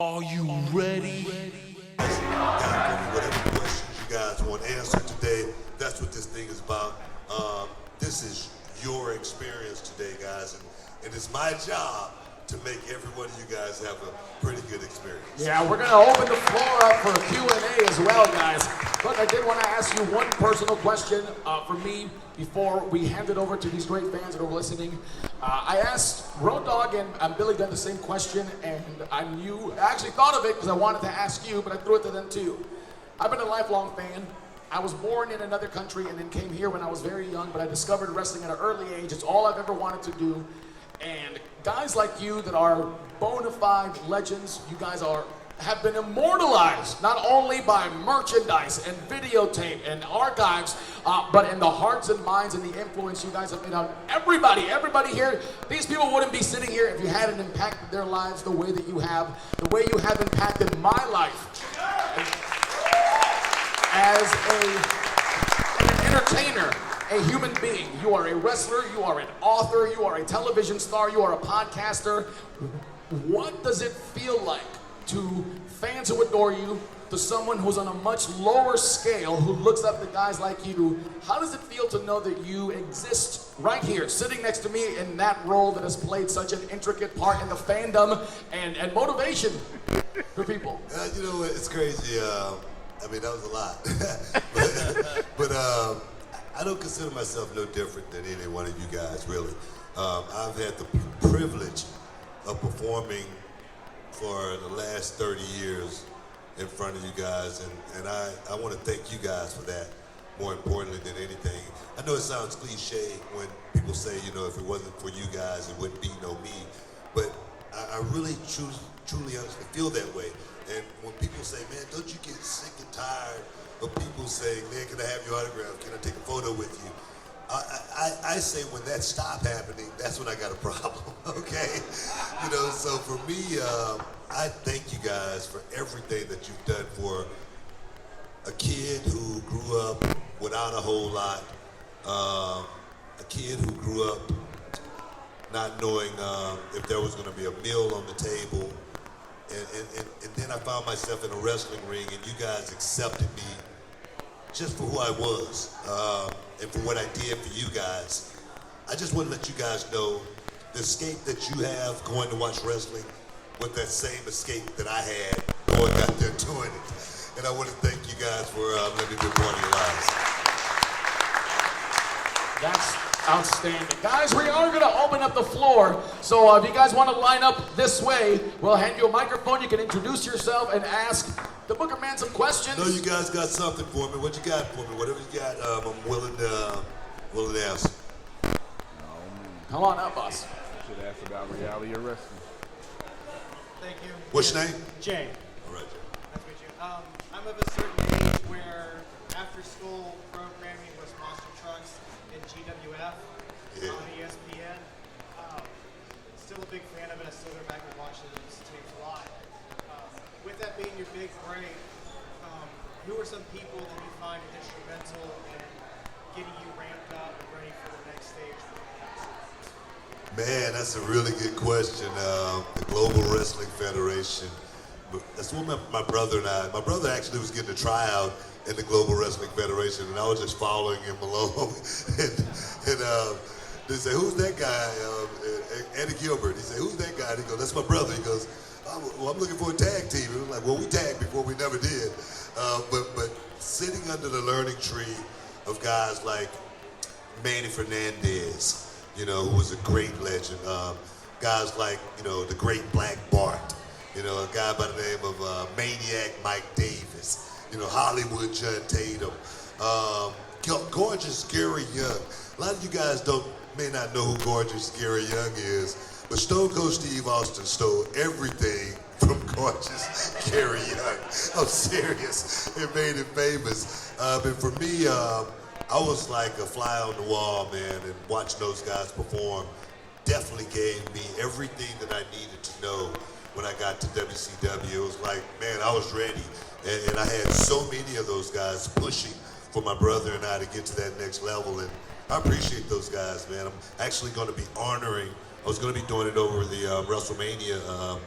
Are you ready? Whatever questions you guys want answered today, that's what this thing is about. This is your experience today, guys, and it's my job to make every one of you guys have a pretty good experience. Yeah, we're going to open the floor up for a Q&A as well, guys. But I did want to ask you one personal question for me before we hand it over to these great fans that are listening. I asked Road Dogg and Billy Dunn the same question, and I actually thought of it because I wanted to ask you, but I threw it to them too. I've been a lifelong fan. I was born in another country and then came here when I was very young, but I discovered wrestling at an early age. It's all I've ever wanted to do. And guys like you that are bona fide legends, you guys have been immortalized, not only by merchandise and videotape and archives, but in the hearts and minds and the influence you guys have made on everybody here. These people wouldn't be sitting here if you hadn't impacted their lives the way that you have, the way you have impacted my life. As an entertainer, a human being, you are a wrestler, you are an author, you are a television star, you are a podcaster. What does it feel like to fans who adore you, to someone who's on a much lower scale who looks up to guys like you? How does it feel to know that you exist right here, sitting next to me in that role that has played such an intricate part in the fandom and motivation for people? You know what, it's crazy. I mean, that was a lot. but I don't consider myself no different than any one of you guys, really. I've had the privilege of performing for the last 30 years in front of you guys, and I want to thank you guys for that, more importantly than anything. I know it sounds cliche when people say, you know, if it wasn't for you guys, it wouldn't be no me, but I really truly honestly feel that way. And when people say, man, don't you get sick and tired of people saying, man, can I have your autograph? Can I take a photo with you? I say when that stopped happening, that's when I got a problem, okay? You know, so for me, I thank you guys for everything that you've done for a kid who grew up without a whole lot, a kid who grew up not knowing if there was gonna be a meal on the table, and then I found myself in a wrestling ring, and you guys accepted me just for who I was, and for what I did for you guys. I just want to let you guys know the escape that you have going to watch wrestling with that same escape that I had going out there doing it. And I want to thank you guys for letting me be a part of your lives. That's outstanding. Guys, we are going to open up the floor. So if you guys want to line up this way, we'll hand you a microphone. You can introduce yourself and ask the Booker Man some questions. I know you guys got something for me. What you got for me? Whatever you got, I'm willing to answer. Come on up, boss. I should ask about reality of wrestling. Thank you. What's your name? Jay. All right, Jay. Nice to meet you. I'm of a certain age where after school programming was monster trucks and GWF on ESPN. Still a big fan of it. I still go back and watch those tapes a lot. With that being your big break, who are some people that you find instrumental in getting you ramped up and ready for the next stage for the next? Man, that's a really good question. The Global Wrestling Federation. That's what my brother and I. My brother actually was getting a tryout in the Global Wrestling Federation, and I was just following him along. and they say, "Who's that guy?" Eddie Gilbert. He said, "Who's that guy?" And he goes, "That's my brother." He goes, "Well, I'm looking for a tag team." And I'm like, "Well, we tagged before, we never did." But sitting under the learning tree of guys like Manny Fernandez, you know, who was a great legend. Guys like, you know, the great Black Bart. You know, a guy by the name of Maniac Mike Davis. You know, Hollywood Judd Tatum. Gorgeous Gary Young. A lot of you guys may not know who Gorgeous Gary Young is, but Stone Cold Steve Austin stole everything from Gorgeous Gary Young. I'm serious. It made him famous. But for me, I was like a fly on the wall, man, and watching those guys perform definitely gave me everything that I needed to know when I got to WCW. It was like, man, I was ready. And I had so many of those guys pushing for my brother and I to get to that next level. And I appreciate those guys, man. I'm actually going to be honoring, I was going to be doing it over the WrestleMania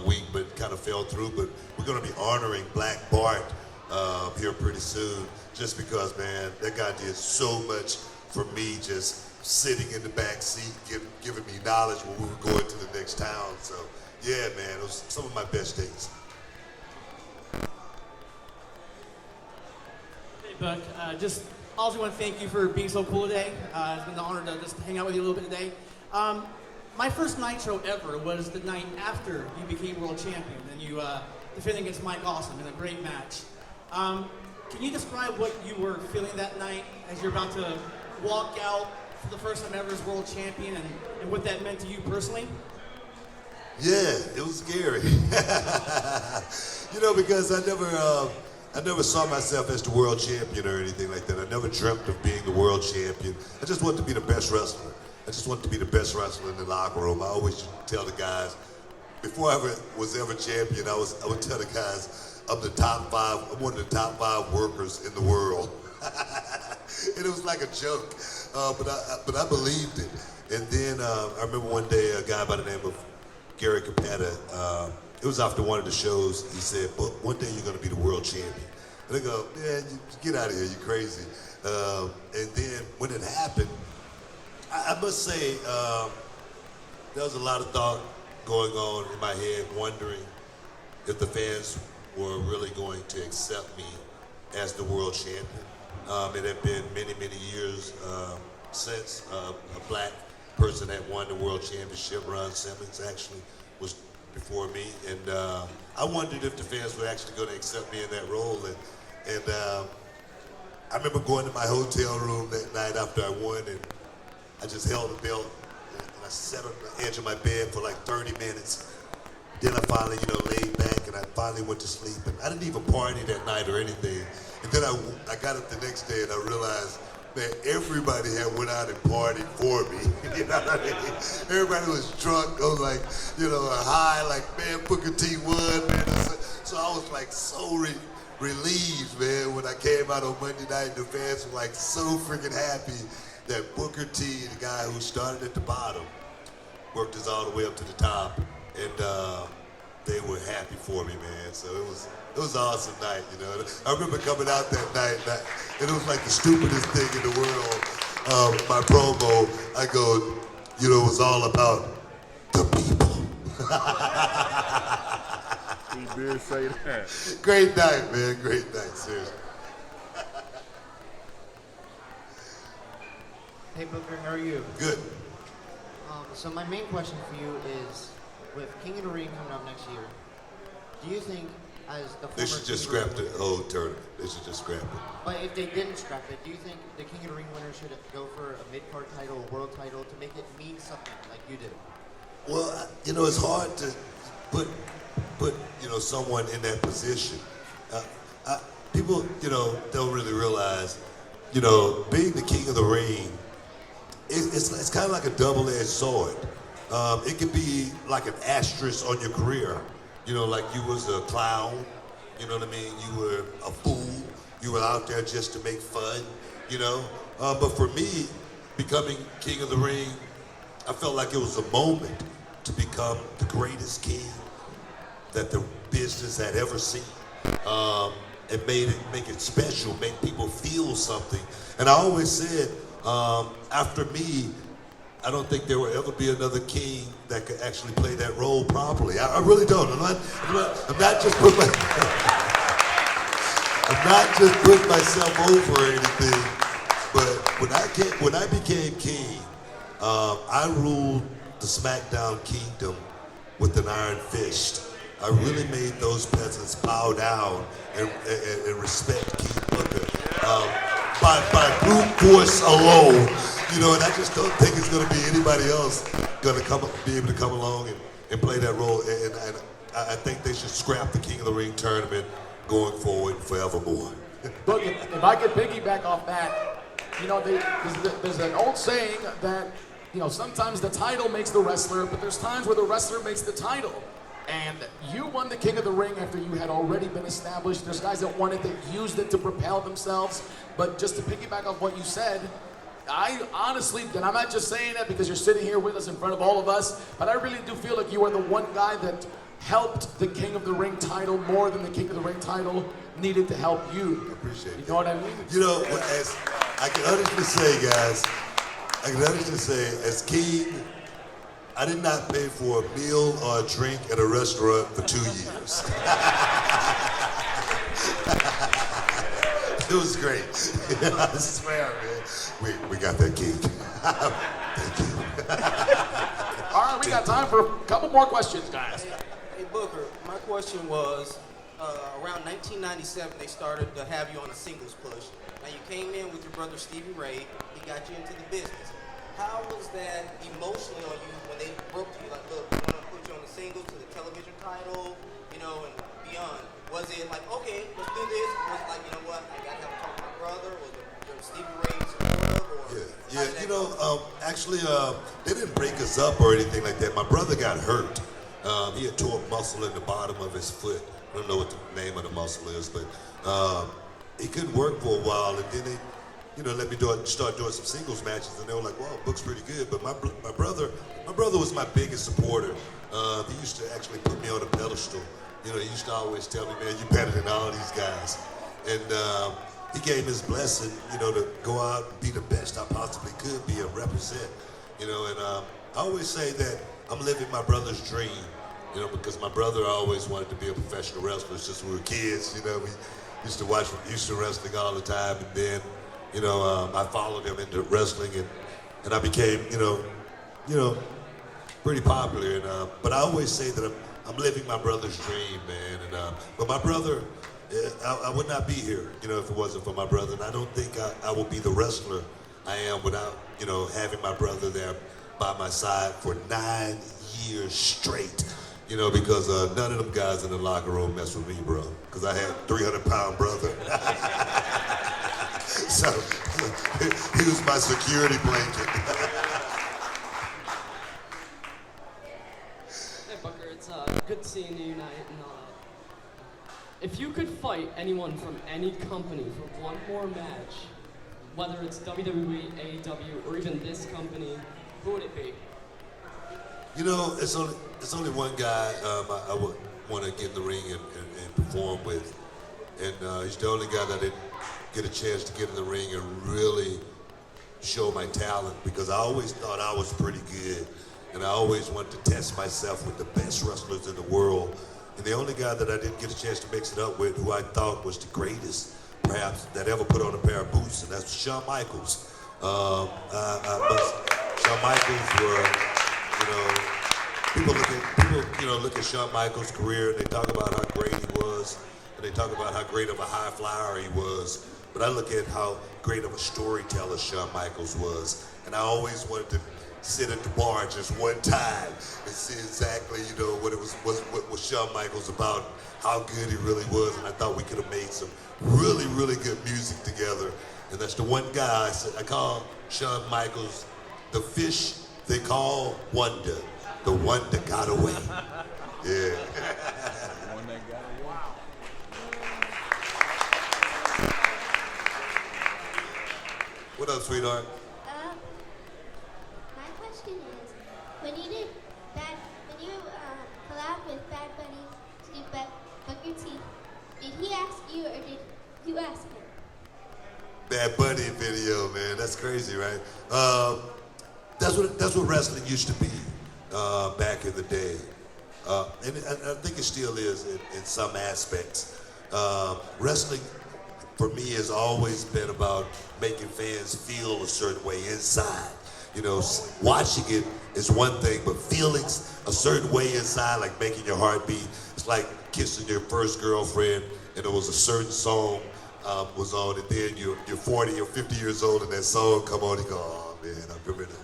week, but kind of fell through. But we're going to be honoring Black Bart here pretty soon, just because, man, that guy did so much for me, just sitting in the back seat, giving me knowledge when we were going to the next town. So, yeah, man, it was some of my best days. Hey, Buck, just also want to thank you for being so cool today. It's been an honor to just hang out with you a little bit today. My first Nitro ever was the night after you became world champion, and you defended against Mike Awesome in a great match. Can you describe what you were feeling that night as you're about to walk out for the first time ever as world champion, and what that meant to you personally? Yeah, it was scary. You know, because I never saw myself as the world champion or anything like that. I never dreamt of being the world champion. I just wanted to be the best wrestler. I just wanted to be the best wrestler in the locker room. I always tell the guys, before I was ever champion, I would tell the guys, I'm one of the top 5 workers in the world. And it was like a joke, but I believed it. And then I remember one day a guy by the name of Gary Capetta, it was after one of the shows, he said, "But one day you're going to be the world champion." And I go, "Man, you get out of here, you're crazy." And then when it happened, I must say, there was a lot of thought going on in my head, wondering if the fans were really going to accept me as the world champion. It had been many, many years since a black person had won the world championship. Ron Simmons actually was before me, and I wondered if the fans were actually going to accept me in that role. And I remember going to my hotel room that night after I won, and I just held the belt, and I sat on the edge of my bed for like 30 minutes. Then I finally, laid back, and I finally went to sleep. And I didn't even party that night or anything. And then I got up the next day, and I realized, man, everybody had went out and partied for me. You know what I mean? Everybody was drunk. I was like, a high, like, man, Booker T won, man. So I was like so relieved, man, when I came out on Monday night. The fans were like so freaking happy that Booker T, the guy who started at the bottom, worked us all the way up to the top, and they were happy for me, man. So it was an awesome night, I remember coming out that night, and it was like the stupidest thing in the world. My promo, I go, it was all about the people. He did say that. Great night, man. Great night, seriously. Hey Booker, how are you? Good. So my main question for you is, with King of the Ring coming up next year, do you think, as the They should just scrap the whole tournament. They should just scrap it. But if they didn't scrap it, do you think the King of the Ring winner should go for a mid-card title, a world title, to make it mean something like you did? Well, it's hard to put someone in that position. People, don't really realize, being the King of the Ring, it's kind of like a double-edged sword. It could be like an asterisk on your career. Like you was a clown, you know what I mean? You were a fool. You were out there just to make fun, But for me, becoming King of the Ring, I felt like it was a moment to become the greatest king that the business had ever seen. It make it special, make people feel something. And I always said, after me, I don't think there will ever be another king that could actually play that role properly. I really don't. I'm not just putting myself over or anything. But when I became king, I ruled the SmackDown Kingdom with an iron fist. I really made those peasants bow down and respect King Booker by brute force alone. And I just don't think it's going to be anybody else going to be able to come along and play that role. And I think they should scrap the King of the Ring tournament going forward forevermore. Look, if I could piggyback off that, there's an old saying that, sometimes the title makes the wrestler, but there's times where the wrestler makes the title. And you won the King of the Ring after you had already been established. There's guys that won it, that used it to propel themselves. But just to piggyback off what you said, I honestly, and I'm not just saying that because you're sitting here with us in front of all of us, but I really do feel like you are the one guy that helped the King of the Ring title more than the King of the Ring title needed to help you. I appreciate it. You know what I mean? You know, as I can honestly say, guys, as king, I did not pay for a meal or a drink at a restaurant for 2 years. It was great. I swear, man. We got that cake. Thank you. All right, we got time for a couple more questions, guys. Hey Booker, my question was, around 1997, they started to have you on a singles push. Now you came in with your brother Stevie Ray. He got you into the business. How was that emotionally on you when they broke to you? Like, look, we want to put you on the singles to the television title, you know, and beyond. Was it like, okay, let's do this? Was it like, you know what, I got to have a talk with my brother? Was it Stevie Ray supportive? Or Yeah, you know, actually, they didn't break us up or anything like that. My brother got hurt. He had tore a muscle in the bottom of his foot. I don't know what the name of the muscle is, but he couldn't work for a while, and then they, you know, let me start doing some singles matches, and they were like, "Wow, Book's pretty good." But my brother was my biggest supporter. He used to actually put me on a pedestal. You know, he used to always tell me, "Man, you're better than all these guys," and he gave his blessing, you know, to go out and be the best I possibly could be and represent. You know, and I always say that I'm living my brother's dream. You know, because my brother always wanted to be a professional wrestler since we were kids. You know, we used to watch Houston wrestling all the time, and then, you know, I followed him into wrestling, and I became, you know, pretty popular. And but I always say that I'm living my brother's dream, man. And but my brother, I would not be here, you know, if it wasn't for my brother. And I don't think I will be the wrestler I am without, you know, having my brother there by my side for 9 years straight. You know, because none of them guys in the locker room mess with me, bro. Because I had 300-pound brother. So he was my security blanket. Hey Booker, it's good seeing you tonight and all that. If you could fight anyone from any company for one more match, whether it's WWE, AEW, or even this company, who would it be? You know, it's only one guy I would want to get in the ring and perform with, and he's the only guy that didn't get a chance to get in the ring and really show my talent, because I always thought I was pretty good, and I always wanted to test myself with the best wrestlers in the world. And the only guy that I didn't get a chance to mix it up with, who I thought was the greatest, perhaps, that ever put on a pair of boots, and that's Shawn Michaels. Shawn Michaels were. You know, people look at Shawn Michaels' career and they talk about how great he was, and they talk about how great of a high flyer he was. But I look at how great of a storyteller Shawn Michaels was, and I always wanted to sit at the bar just one time and see exactly, you know, what was Shawn Michaels about, how good he really was, and I thought we could have made some really, really good music together. And that's the one guy I call Shawn Michaels the fish they call Wonder, the one that got away. Yeah. The one that got away. What up, sweetheart? My question is, when you collabed with Bad Bunny to do Booker T, did he ask you or did you ask him? Bad Bunny video, man. That's crazy, right? That's what wrestling used to be back in the day, and I think it still is in some aspects. Wrestling, for me, has always been about making fans feel a certain way inside. You know, watching it is one thing, but feeling a certain way inside, like making your heart beat. It's like kissing your first girlfriend, and it was a certain song was on, and then you're 40 or 50 years old, and that song come on, and you go, oh man, I remember that.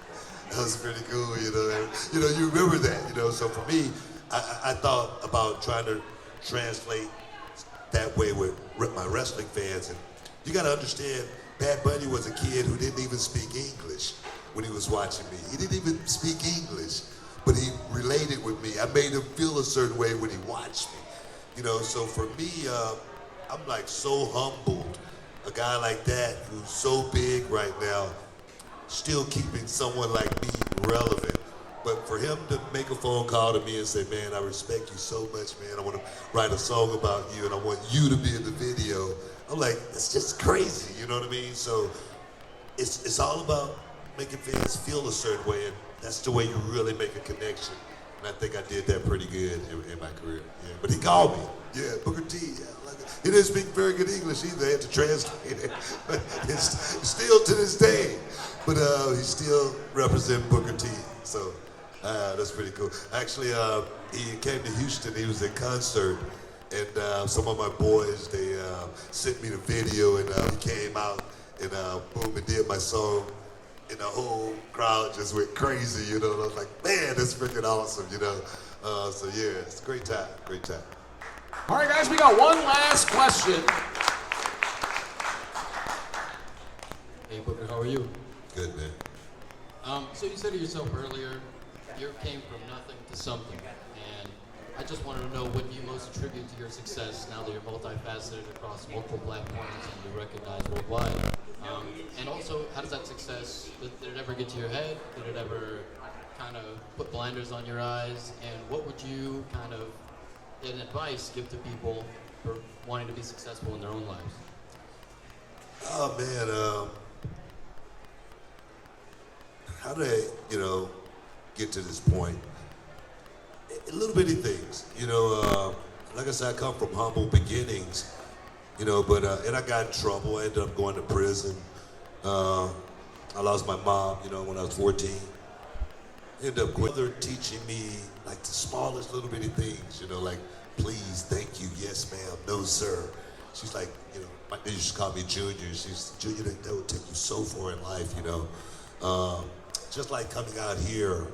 That was pretty cool, you know. And, you know, you remember that, you know. So for me, I thought about trying to translate that way with my wrestling fans. And you got to understand, Bad Bunny was a kid who didn't even speak English when he was watching me. He didn't even speak English, but he related with me. I made him feel a certain way when he watched me, you know. So for me, I'm like so humbled. A guy like that who's so big right now, still keeping someone like me relevant But for him to make a phone call to me and say, man, I respect you so much, man. I want to write a song about you and I want you to be in the video. I'm like, it's just crazy, you know what I mean? So it's all about making fans feel a certain way, and that's the way you really make a connection. And I think I did that pretty good in my career. Yeah. But he called me. Yeah, Booker T. Yeah, like he didn't speak very good English either. I had to translate it. But it's still to this day. But he still represents Booker T. So that's pretty cool. Actually, he came to Houston. He was in concert. And some of my boys, they sent me the video, and he came out and boom, and did my song. And the whole crowd just went crazy, you know. And I was like, man, that's freaking awesome, you know. So yeah, it's a great time, great time. All right, guys, we got one last question. Hey, Booker, how are you? Good, man. So you said to yourself earlier, you came from nothing to something, and I just wanted to know what do you most attribute to your success now that you're multifaceted across multiple platforms and you're recognized worldwide? And also, how does that success, did it ever get to your head? Did it ever kind of put blinders on your eyes? And what would you kind of, in advice, give to people for wanting to be successful in their own lives? Oh, man, how did I, you know, get to this point? Little bitty things, you know, like I said, I come from humble beginnings, you know, but, and I got in trouble. I ended up going to prison. I lost my mom, you know, when I was 14. Ended up mother teaching me like the smallest little bitty things, you know, like, please, thank you, yes, ma'am, no, sir. She's like, you know, they used to call me Junior. She's, Junior, that would take you so far in life, you know. Just like coming out here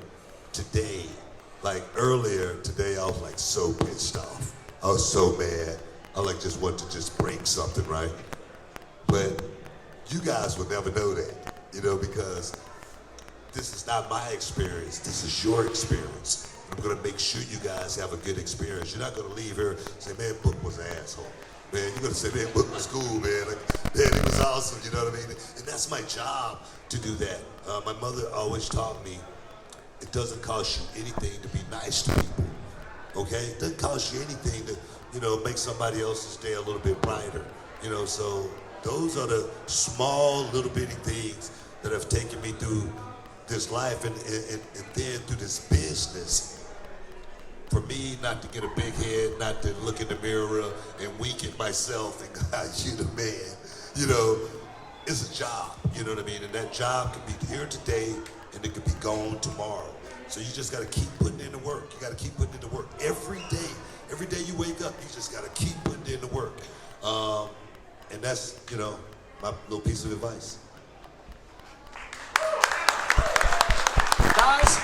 today, like earlier today, I was like so pissed off. I was so mad. I like just wanted to just break something, right? But you guys will never know that, you know, because this is not my experience. This is your experience. I'm gonna make sure you guys have a good experience. You're not gonna leave here and say, man, Book was an asshole. Man, you're gonna say, man, Book was cool, man. Like, man, it was awesome, you know what I mean? And that's my job to do that. My mother always taught me, it doesn't cost you anything to be nice to people, okay? It doesn't cost you anything to, you know, make somebody else's day a little bit brighter, you know? So those are the small little bitty things that have taken me through this life and then through this business. For me, not to get a big head, not to look in the mirror and wink at myself and go, you the man, you know, it's a job, you know what I mean? And that job can be here today and it could be gone tomorrow. So you just gotta keep putting in the work. You gotta keep putting in the work every day. Every day you wake up, you just gotta keep putting in the work. And that's, you know, my little piece of advice. Guys,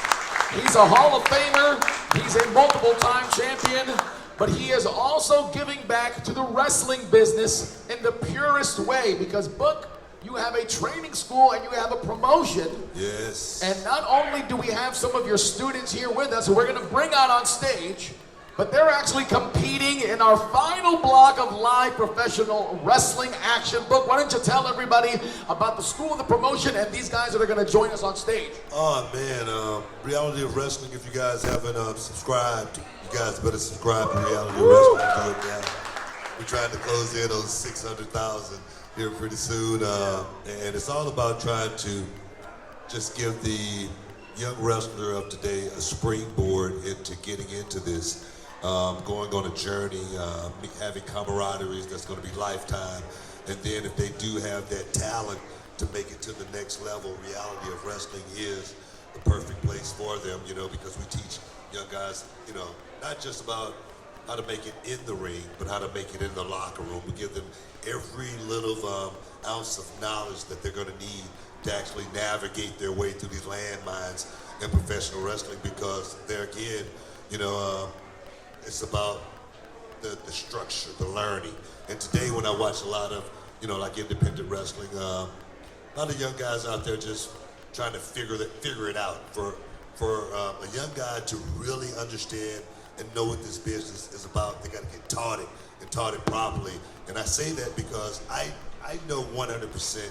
he's a Hall of Famer. He's a multiple-time champion, but he is also giving back to the wrestling business in the purest way because, Book, you have a training school and you have a promotion. Yes. And not only do we have some of your students here with us who we're going to bring out on stage, but they're actually competing in our final block of live professional wrestling action. Book, why don't you tell everybody about the school, the promotion, and these guys that are going to join us on stage? Oh, man, Reality of Wrestling, if you guys haven't subscribed, you guys better subscribe to Reality of Wrestling. Do it now. We're trying to close in on 600,000 here pretty soon. And it's all about trying to just give the young wrestler of today a springboard into getting into this. Going on a journey, having camaraderie that's going to be lifetime. And then if they do have that talent to make it to the next level, Reality of Wrestling is the perfect place for them, you know, because we teach young guys, you know, not just about how to make it in the ring, but how to make it in the locker room. We give them every little ounce of knowledge that they're going to need to actually navigate their way through these landmines in professional wrestling, because there again, you know, it's about the structure, the learning. And today when I watch a lot of, you know, like independent wrestling, a lot of young guys out there just trying to figure it out. For a young guy to really understand and know what this business is about, they got to get taught it and taught it properly. And I say that because I know 100%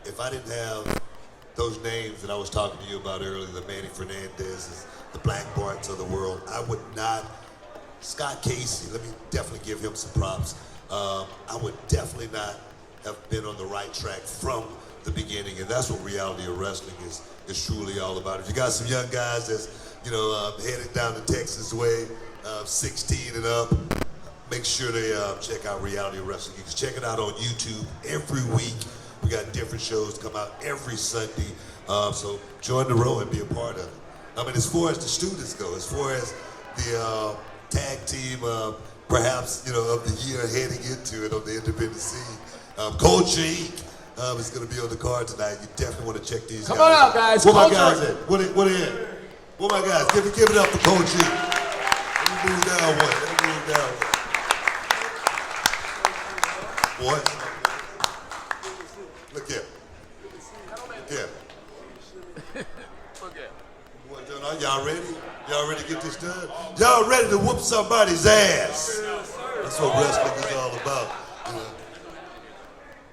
if I didn't have those names that I was talking to you about earlier, the Manny Fernandezes, the Black Barts of the world, I would not, Scott Casey, let me definitely give him some props. I would definitely not have been on the right track from the beginning, and that's what reality of wrestling is truly all about. If you got some young guys that's, headed down to Texas way, 16 and up, make sure they check out Reality of Wrestling. You can check it out on YouTube every week. We got different shows come out every Sunday. So join the row and be a part of it. I mean, as far as the students go, as far as the tag team, perhaps, of the year heading into it on the independent scene, Culture Inc. Is going to be on the card tonight. You definitely want to check these guys out. Come on out, guys. Where my guys at? What are in? Where my guys? Give it up for Coach Inc. Let me move down one. What? Look here. Y'all ready? Y'all ready to get this done? Y'all ready to whoop somebody's ass? That's what wrestling is all about.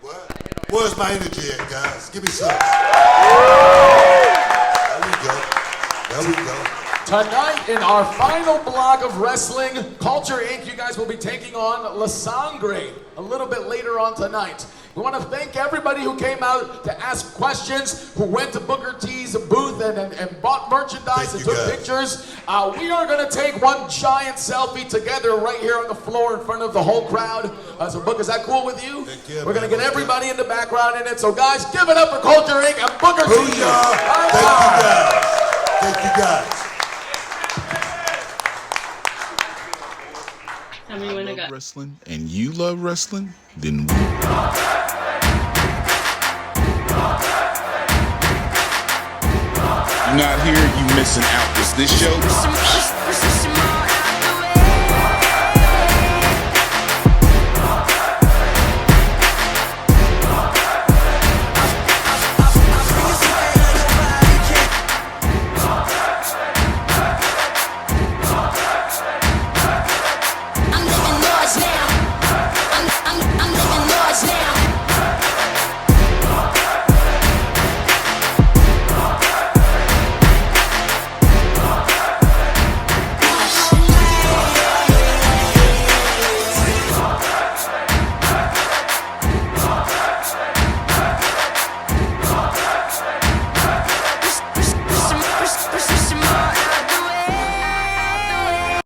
What? Where's my energy at, guys? Give me some. There we go. Tonight, in our final block of wrestling, Culture Inc., you guys will be taking on La Sangre a little bit later on tonight. We want to thank everybody who came out to ask questions, who went to Booker T's booth and bought merchandise and took pictures. We are going to take one giant selfie together right here on the floor in front of the whole crowd. So, Book, is that cool with you? We're going to get everybody in the background in it. So, guys, give it up for Culture Inc. and Booker T. Thank you, guys. I love wrestling, and you love wrestling, then we. You're not here, you missing out. Is this show?